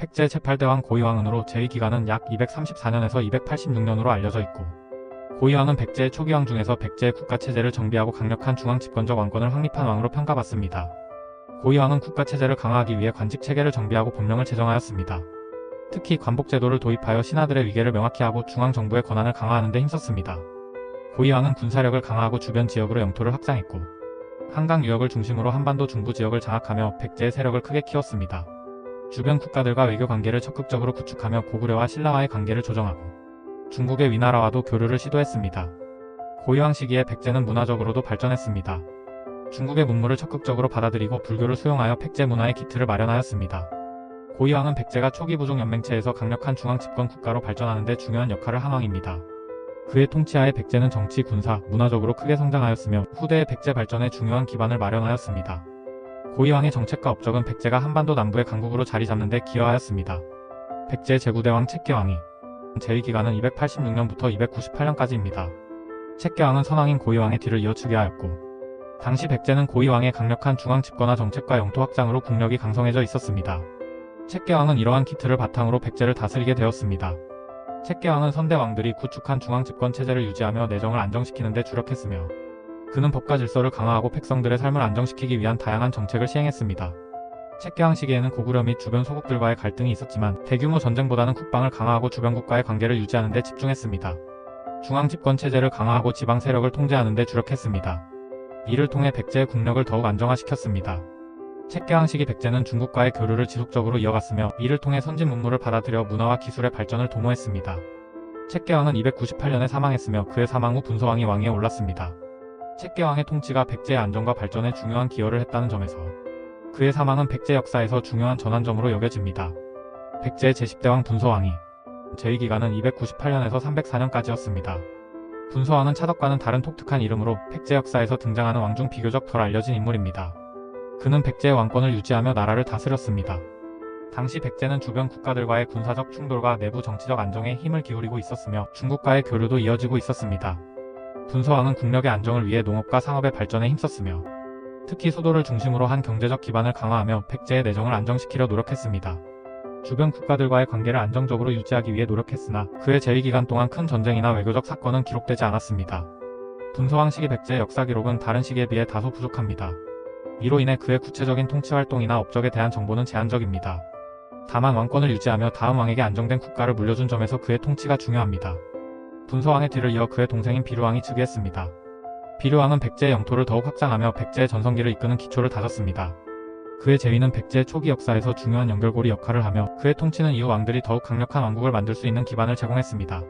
팩제 제8대왕 고이왕은으로 제2기간은 약 234년에서 286년으로 알려져 있고, 고이왕은 백제의 초기왕 중에서 백제의 국가체제를 정비하고 강력한 중앙집권적 왕권을 확립한 왕으로 평가받습니다. 고이왕은 국가체제를 강화하기 위해 관직체계를 정비하고 법령을 제정하였습니다. 특히 관복제도를 도입하여 신하들의 위계를 명확히 하고 중앙정부의 권한을 강화하는 데 힘썼습니다. 고이왕은 군사력을 강화하고 주변 지역으로 영토를 확장했고, 한강 유역을 중심으로 한반도 중부 지역을 장악하며 백제의 세력을 크게 키웠습니다. 주변 국가들과 외교 관계를 적극적으로 구축하며 고구려와 신라와의 관계를 조정하고 중국의 위나라와도 교류를 시도했습니다. 고이왕 시기에 백제는 문화적으로도 발전했습니다. 중국의 문물을 적극적으로 받아들이고 불교를 수용하여 백제 문화의 기틀을 마련하였습니다. 고이왕은 백제가 초기 부족 연맹체에서 강력한 중앙집권 국가로 발전하는 데 중요한 역할을 한 왕입니다. 그의 통치하에 백제는 정치, 군사, 문화적으로 크게 성장하였으며 후대의 백제 발전에 중요한 기반을 마련하였습니다. 고이왕의 정책과 업적은 백제가 한반도 남부의 강국으로 자리 잡는 데 기여하였습니다. 백제 제9대왕 채께왕이 제2기간은 286년부터 298년까지입니다. 채께왕은 선왕인 고이왕의 뒤를 이어주게 하였고, 당시 백제는 고이왕의 강력한 중앙집권화 정책과 영토 확장으로 국력이 강성해져 있었습니다. 채께왕은 이러한 기틀을 바탕으로 백제를 다스리게 되었습니다. 채께왕은 선대 왕들이 구축한 중앙집권 체제를 유지하며 내정을 안정시키는 데 주력했으며, 그는 법과 질서를 강화하고 백성들의 삶을 안정시키기 위한 다양한 정책을 시행했습니다. 채께왕 시기에는 고구려 및 주변 소국들과의 갈등이 있었지만 대규모 전쟁보다는 국방을 강화하고 주변국과의 관계를 유지하는 데 집중했습니다. 중앙집권 체제를 강화하고 지방 세력을 통제하는 데 주력했습니다. 이를 통해 백제의 국력을 더욱 안정화시켰습니다. 채께왕 시기 백제는 중국과의 교류를 지속적으로 이어갔으며 이를 통해 선진 문물을 받아들여 문화와 기술의 발전을 도모했습니다. 채께왕은 298년에 사망했으며 그의 사망 후 분서왕이 왕위에 올랐습니다. 채께왕의 통치가 백제의 안정과 발전에 중요한 기여를 했다는 점에서 그의 사망은 백제 역사에서 중요한 전환점으로 여겨집니다. 백제의 제10대왕 분서왕이 제2기간은 298년에서 304년까지였습니다. 분서왕은 차덕과는 다른 독특한 이름으로 백제 역사에서 등장하는 왕 중 비교적 덜 알려진 인물입니다. 그는 백제의 왕권을 유지하며 나라를 다스렸습니다. 당시 백제는 주변 국가들과의 군사적 충돌과 내부 정치적 안정에 힘을 기울이고 있었으며 중국과의 교류도 이어지고 있었습니다. 분서왕은 국력의 안정을 위해 농업과 상업의 발전에 힘썼으며 특히 수도를 중심으로 한 경제적 기반을 강화하며 백제의 내정을 안정시키려 노력했습니다. 주변 국가들과의 관계를 안정적으로 유지하기 위해 노력했으나 그의 제2기간 동안 큰 전쟁이나 외교적 사건은 기록되지 않았습니다. 분서왕 시기 백제의 역사 기록은 다른 시기에 비해 다소 부족합니다. 이로 인해 그의 구체적인 통치 활동이나 업적에 대한 정보는 제한적입니다. 다만 왕권을 유지하며 다음 왕에게 안정된 국가를 물려준 점에서 그의 통치가 중요합니다. 분서왕의 뒤를 이어 그의 동생인 비류왕이 즉위했습니다. 비류왕은 백제의 영토를 더욱 확장하며 백제의 전성기를 이끄는 기초를 다졌습니다. 그의 재위는 백제의 초기 역사에서 중요한 연결고리 역할을 하며 그의 통치는 이후 왕들이 더욱 강력한 왕국을 만들 수 있는 기반을 제공했습니다.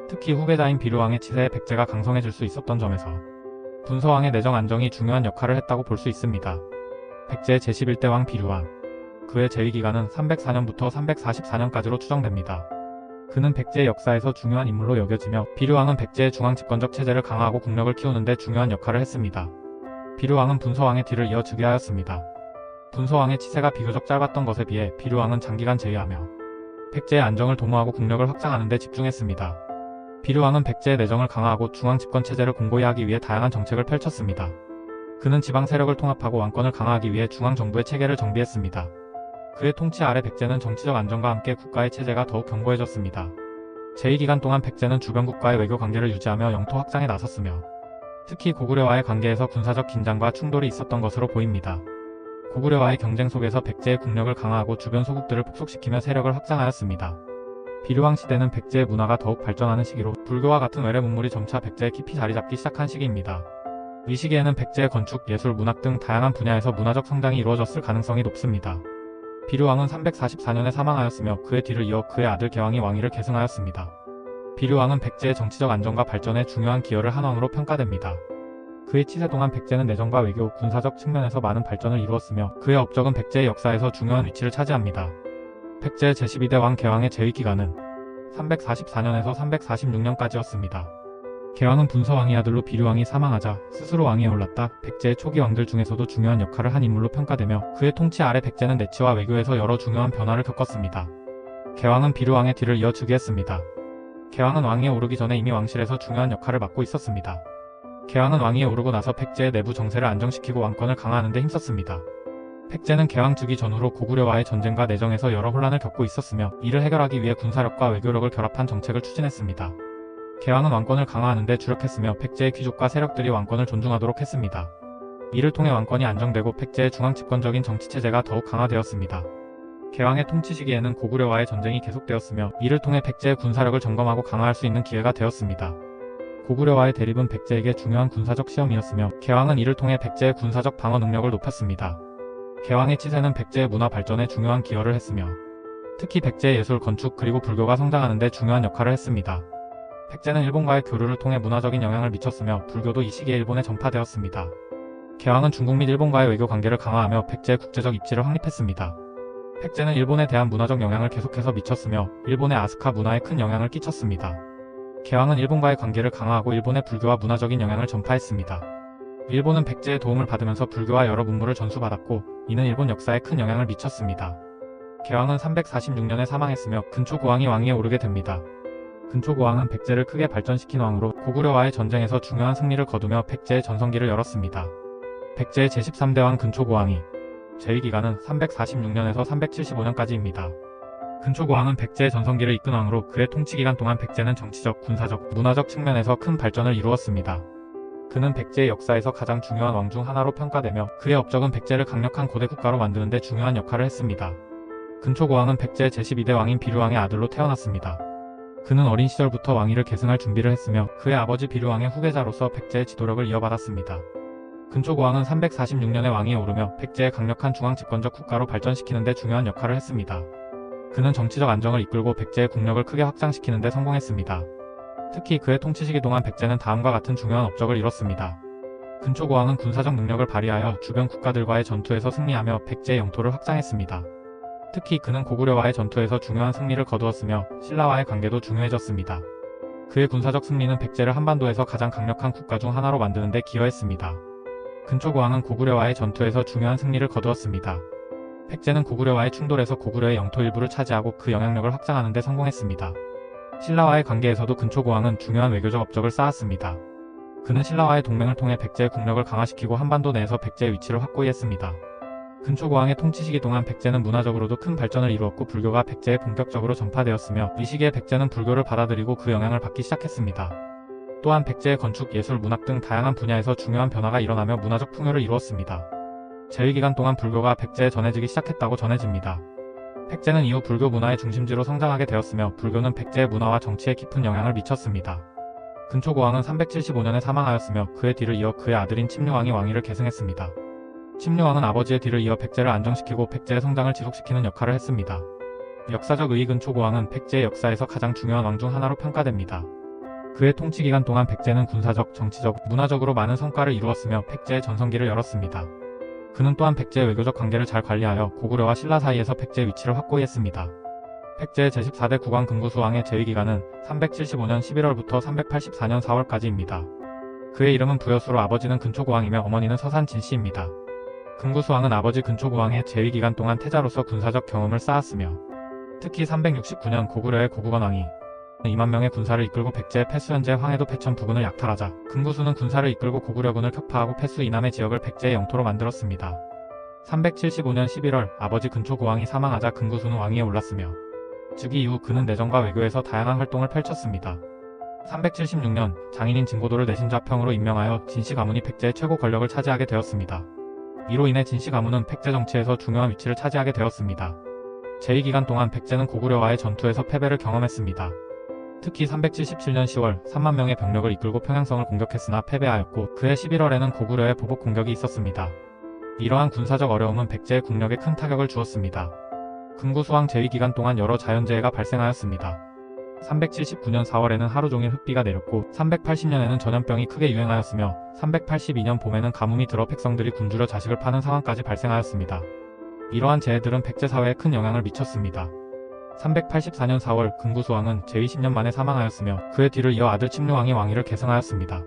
특히 후계자인 비류왕의 치세에 백제가 강성해질 수 있었던 점에서 분서왕의 내정 안정이 중요한 역할을 했다고 볼 수 있습니다. 백제의 제11대 왕 비류왕, 그의 재위기간은 304년부터 344년까지로 추정됩니다. 그는 백제의 역사에서 중요한 인물로 여겨지며 비류왕은 백제의 중앙집권적 체제를 강화하고 국력을 키우는 데 중요한 역할을 했습니다. 비류왕은 분서왕의 뒤를 이어 즉위하였습니다. 분서왕의 치세가 비교적 짧았던 것에 비해 비류왕은 장기간 재위하며 백제의 안정을 도모하고 국력을 확장하는 데 집중했습니다. 비류왕은 백제의 내정을 강화하고 중앙집권 체제를 공고히 하기 위해 다양한 정책을 펼쳤습니다. 그는 지방 세력을 통합하고 왕권을 강화하기 위해 중앙정부의 체계를 정비했습니다. 그의 통치 아래 백제는 정치적 안정과 함께 국가의 체제가 더욱 견고해졌습니다. 제2기간 동안 백제는 주변국과의 외교 관계를 유지하며 영토 확장에 나섰으며 특히 고구려와의 관계에서 군사적 긴장과 충돌이 있었던 것으로 보입니다. 고구려와의 경쟁 속에서 백제의 국력을 강화하고 주변 소국들을 폭속시키며 세력을 확장하였습니다. 비류왕 시대는 백제의 문화가 더욱 발전하는 시기로 불교와 같은 외래 문물이 점차 백제에 깊이 자리잡기 시작한 시기입니다. 이 시기에는 백제의 건축, 예술, 문학 등 다양한 분야에서 문화적 성장이 이루어졌을 가능성이 높습니다. 비류왕은 344년에 사망하였으며 그의 뒤를 이어 그의 아들 개왕이 왕위를 계승하였습니다. 비류왕은 백제의 정치적 안정과 발전에 중요한 기여를 한 왕으로 평가됩니다. 그의 치세 동안 백제는 내정과 외교, 군사적 측면에서 많은 발전을 이루었으며 그의 업적은 백제의 역사에서 중요한 위치를 차지합니다. 백제 제12대 왕 개왕의 재위기간은 344년에서 346년까지였습니다. 개왕은 분서왕의 아들로 비류왕이 사망하자 스스로 왕위에 올랐다 백제의 초기 왕들 중에서도 중요한 역할을 한 인물로 평가되며 그의 통치 아래 백제는 내치와 외교에서 여러 중요한 변화를 겪었습니다. 개왕은 비류왕의 뒤를 이어 즉위했습니다. 개왕은 왕위에 오르기 전에 이미 왕실에서 중요한 역할을 맡고 있었습니다. 개왕은 왕위에 오르고 나서 백제의 내부 정세를 안정시키고 왕권을 강화하는 데 힘썼습니다. 백제는 개왕즉위 전후로 고구려와의 전쟁과 내정에서 여러 혼란을 겪고 있었으며 이를 해결하기 위해 군사력과 외교력을 결합한 정책을 추진했습니다. 개왕은 왕권을 강화하는 데 주력했으며 백제의 귀족과 세력들이 왕권을 존중하도록 했습니다. 이를 통해 왕권이 안정되고 백제의 중앙집권적인 정치체제가 더욱 강화되었습니다. 개왕의 통치 시기에는 고구려와의 전쟁이 계속되었으며 이를 통해 백제의 군사력을 점검하고 강화할 수 있는 기회가 되었습니다. 고구려와의 대립은 백제에게 중요한 군사적 시험이었으며 개왕은 이를 통해 백제의 군사적 방어 능력을 높였습니다. 개왕의 치세는 백제의 문화 발전에 중요한 기여를 했으며 특히 백제의 예술, 건축 그리고 불교가 성장하는 데 중요한 역할을 했습니다. 백제는 일본과의 교류를 통해 문화적인 영향을 미쳤으며 불교도 이 시기에 일본에 전파되었습니다. 개왕은 중국 및 일본과의 외교 관계를 강화하며 백제의 국제적 입지를 확립했습니다. 백제는 일본에 대한 문화적 영향을 계속해서 미쳤으며 일본의 아스카 문화에 큰 영향을 끼쳤습니다. 개왕은 일본과의 관계를 강화하고 일본의 불교와 문화적인 영향을 전파했습니다. 일본은 백제의 도움을 받으면서 불교와 여러 문물을 전수받았고 이는 일본 역사에 큰 영향을 미쳤습니다. 개왕은 346년에 사망했으며 근초고왕이 왕위에 오르게 됩니다. 근초고왕은 백제를 크게 발전시킨 왕으로 고구려와의 전쟁에서 중요한 승리를 거두며 백제의 전성기를 열었습니다. 백제의 제13대 왕 근초고왕이 재위기간은 346년에서 375년까지입니다. 근초고왕은 백제의 전성기를 이끈 왕으로 그의 통치기간 동안 백제는 정치적, 군사적, 문화적 측면에서 큰 발전을 이루었습니다. 그는 백제의 역사에서 가장 중요한 왕 중 하나로 평가되며 그의 업적은 백제를 강력한 고대 국가로 만드는 데 중요한 역할을 했습니다. 근초고왕은 백제의 제12대 왕인 비류왕의 아들로 태어났습니다. 그는 어린 시절부터 왕위를 계승할 준비를 했으며 그의 아버지 비류왕의 후계자로서 백제의 지도력을 이어받았습니다. 근초고왕은 346년에 왕위에 오르며 백제의 강력한 중앙집권적 국가로 발전시키는 데 중요한 역할을 했습니다. 그는 정치적 안정을 이끌고 백제의 국력을 크게 확장시키는 데 성공했습니다. 특히 그의 통치 시기 동안 백제는 다음과 같은 중요한 업적을 이뤘습니다. 근초고왕은 군사적 능력을 발휘하여 주변 국가들과의 전투에서 승리하며 백제의 영토를 확장했습니다. 특히 그는 고구려와의 전투에서 중요한 승리를 거두었으며 신라와의 관계도 중요해졌습니다. 그의 군사적 승리는 백제를 한반도에서 가장 강력한 국가 중 하나로 만드는 데 기여했습니다. 근초고왕은 고구려와의 전투에서 중요한 승리를 거두었습니다. 백제는 고구려와의 충돌에서 고구려의 영토 일부를 차지하고 그 영향력을 확장하는 데 성공했습니다. 신라와의 관계에서도 근초고왕은 중요한 외교적 업적을 쌓았습니다. 그는 신라와의 동맹을 통해 백제의 국력을 강화시키고 한반도 내에서 백제의 위치를 확고히 했습니다. 근초고왕의 통치 시기 동안 백제는 문화적으로도 큰 발전을 이루었고 불교가 백제에 본격적으로 전파되었으며 이 시기에 백제는 불교를 받아들이고 그 영향을 받기 시작했습니다. 또한 백제의 건축, 예술, 문학 등 다양한 분야에서 중요한 변화가 일어나며 문화적 풍요를 이루었습니다. 재위기간 동안 불교가 백제에 전해지기 시작했다고 전해집니다. 백제는 이후 불교 문화의 중심지로 성장하게 되었으며 불교는 백제의 문화와 정치에 깊은 영향을 미쳤습니다. 근초고왕은 375년에 사망하였으며 그의 뒤를 이어 그의 아들인 침류왕이 왕위를 계승했습니다. 침류왕은 아버지의 뒤를 이어 백제를 안정시키고 백제의 성장을 지속시키는 역할을 했습니다. 역사적 의의 근초고왕은 백제의 역사에서 가장 중요한 왕 중 하나로 평가됩니다. 그의 통치 기간 동안 백제는 군사적, 정치적, 문화적으로 많은 성과를 이루었으며 백제의 전성기를 열었습니다. 그는 또한 백제의 외교적 관계를 잘 관리하여 고구려와 신라 사이에서 백제의 위치를 확고히 했습니다. 백제의 제14대 국왕 근구수왕의 재위기간은 375년 11월부터 384년 4월까지입니다. 그의 이름은 부여수로 아버지는 근초고왕이며 어머니는 서산 진씨입니다. 근구수왕은 아버지 근초고왕의 재위기간 동안 태자로서 군사적 경험을 쌓았으며 특히 369년 고구려의 고구건왕이 2만 명의 군사를 이끌고 백제의 패수현재 황해도 패천 부근을 약탈하자 근구수는 군사를 이끌고 고구려군을 격파하고 패수 이남의 지역을 백제의 영토로 만들었습니다. 375년 11월 아버지 근초고왕이 사망하자 근구수는 왕위에 올랐으며 즉위 이후 그는 내정과 외교에서 다양한 활동을 펼쳤습니다. 376년 장인인 진고도를 내신좌평으로 임명하여 진씨 가문이 백제의 최고 권력을 차지하게 되었습니다. 이로 인해 진씨 가문은 백제 정치에서 중요한 위치를 차지하게 되었습니다. 재위기간 동안 백제는 고구려와의 전투에서 패배를 경험했습니다. 특히 377년 10월 3만 명의 병력을 이끌고 평양성을 공격했으나 패배하였고 그해 11월에는 고구려의 보복 공격이 있었습니다. 이러한 군사적 어려움은 백제의 국력에 큰 타격을 주었습니다. 근구수왕 재위기간 동안 여러 자연재해가 발생하였습니다. 379년 4월에는 하루 종일 흙비가 내렸고 380년에는 전염병이 크게 유행하였으며 382년 봄에는 가뭄이 들어 백성들이 굶주려 자식을 파는 상황까지 발생하였습니다. 이러한 재해들은 백제 사회에 큰 영향을 미쳤습니다. 384년 4월 근구수왕은 재위 10년 만에 사망하였으며 그의 뒤를 이어 아들 침류왕이 왕위를 계승하였습니다.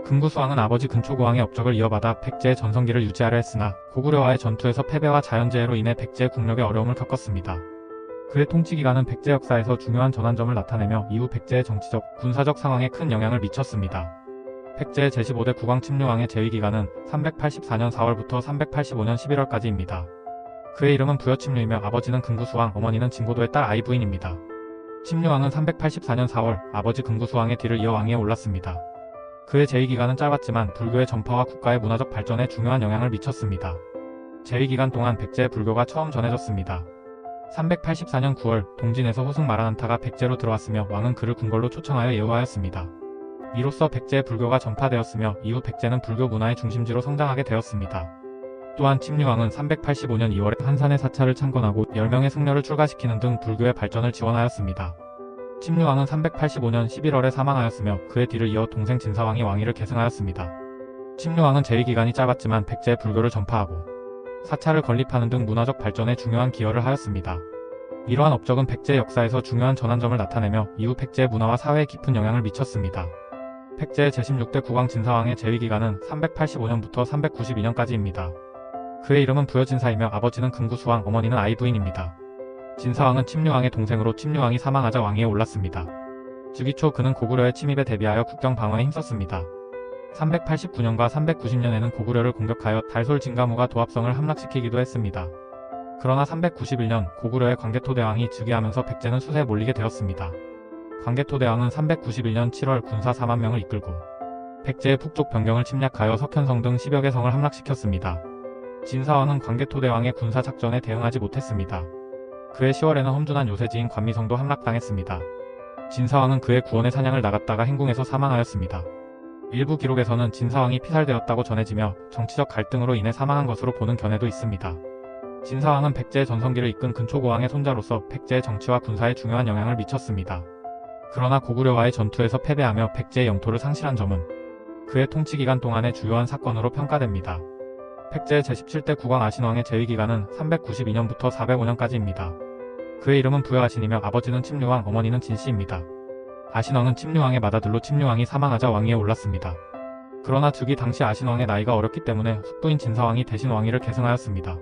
근구수왕은 아버지 근초고왕의 업적을 이어받아 백제의 전성기를 유지하려 했으나 고구려와의 전투에서 패배와 자연재해로 인해 백제의 국력에 어려움을 겪었습니다. 그의 통치기간은 백제 역사에서 중요한 전환점을 나타내며 이후 백제의 정치적, 군사적 상황에 큰 영향을 미쳤습니다. 백제의 제15대 국왕 침류왕의 재위기간은 384년 4월부터 385년 11월까지입니다. 그의 이름은 부여침류이며 아버지는 금구수왕, 어머니는 진고도의 딸 아이부인입니다. 침류왕은 384년 4월 아버지 금구수왕의 뒤를 이어 왕위에 올랐습니다. 그의 재위기간은 짧았지만 불교의 전파와 국가의 문화적 발전에 중요한 영향을 미쳤습니다. 재위기간 동안 백제의 불교가 처음 전해졌습니다. 384년 9월 동진에서 호승 마라난타가 백제로 들어왔으며 왕은 그를 궁궐로 초청하여 예우하였습니다. 이로써 백제의 불교가 전파되었으며 이후 백제는 불교 문화의 중심지로 성장하게 되었습니다. 또한 침류왕은 385년 2월에 한산의 사찰을 창건하고 10명의 승려를 출가시키는 등 불교의 발전을 지원하였습니다. 침류왕은 385년 11월에 사망하였으며 그의 뒤를 이어 동생 진사왕이 왕위를 계승하였습니다. 침류왕은 재위기간이 짧았지만 백제의 불교를 전파하고 사찰을 건립하는 등 문화적 발전에 중요한 기여를 하였습니다. 이러한 업적은 백제 역사에서 중요한 전환점을 나타내며 이후 백제의 문화와 사회에 깊은 영향을 미쳤습니다. 백제의 제16대 국왕 진사왕의 재위기간은 385년부터 392년까지입니다. 그의 이름은 부여진사이며 아버지는 금구수왕, 어머니는 아이부인입니다. 진사왕은 침류왕의 동생으로 침류왕이 사망하자 왕위에 올랐습니다. 즉위 초 그는 고구려의 침입에 대비하여 국경 방어에 힘썼습니다. 389년과 390년에는 고구려를 공격하여 달솔 진가무가 도합성을 함락시키기도 했습니다. 그러나 391년 고구려의 광개토대왕이 즉위하면서 백제는 수세에 몰리게 되었습니다. 광개토대왕은 391년 7월 군사 4만 명을 이끌고 백제의 북쪽 변경을 침략하여 석현성 등 10여 개 성을 함락시켰습니다. 진사왕은 광개토대왕의 군사 작전에 대응하지 못했습니다. 그해 10월에는 험준한 요새지인 관미성도 함락당했습니다. 진사왕은 그의 구원에 사냥을 나갔다가 행궁에서 사망하였습니다. 일부 기록에서는 진사왕이 피살되었다고 전해지며 정치적 갈등으로 인해 사망한 것으로 보는 견해도 있습니다. 진사왕은 백제의 전성기를 이끈 근초고왕의 손자로서 백제의 정치와 군사에 중요한 영향을 미쳤습니다. 그러나 고구려와의 전투에서 패배하며 백제의 영토를 상실한 점은 그의 통치기간 동안의 주요한 사건으로 평가됩니다. 백제의 제17대 국왕 아신왕의 재위기간은 392년부터 405년까지입니다. 그의 이름은 부여아신이며 아버지는 침류왕, 어머니는 진씨입니다. 아신왕은 침류왕의 맏아들로 침류왕이 사망하자 왕위에 올랐습니다. 그러나 즉위 당시 아신왕의 나이가 어렸기 때문에 숙부인 진사왕이 대신 왕위를 계승하였습니다.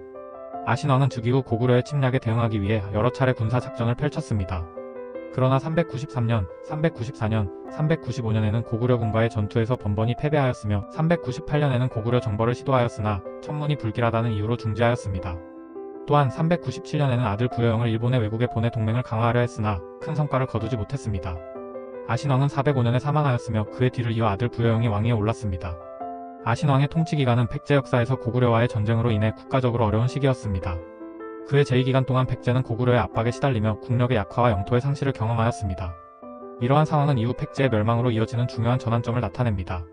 아신왕은 즉위 후 고구려의 침략에 대응하기 위해 여러 차례 군사 작전을 펼쳤습니다. 그러나 393년, 394년, 395년에는 고구려군과의 전투에서 번번이 패배하였으며 398년에는 고구려 정벌을 시도하였으나 청문이 불길하다는 이유로 중지하였습니다. 또한 397년에는 아들 부여영을 일본의 외국에 보내 동맹을 강화하려 했으나 큰 성과를 거두지 못했습니다. 아신왕은 405년에 사망하였으며 그의 뒤를 이어 아들 부여영이 왕위에 올랐습니다. 아신왕의 통치기간은 백제 역사에서 고구려와의 전쟁으로 인해 국가적으로 어려운 시기였습니다. 그의 재위기간 동안 백제는 고구려의 압박에 시달리며 국력의 약화와 영토의 상실을 경험하였습니다. 이러한 상황은 이후 백제의 멸망으로 이어지는 중요한 전환점을 나타냅니다.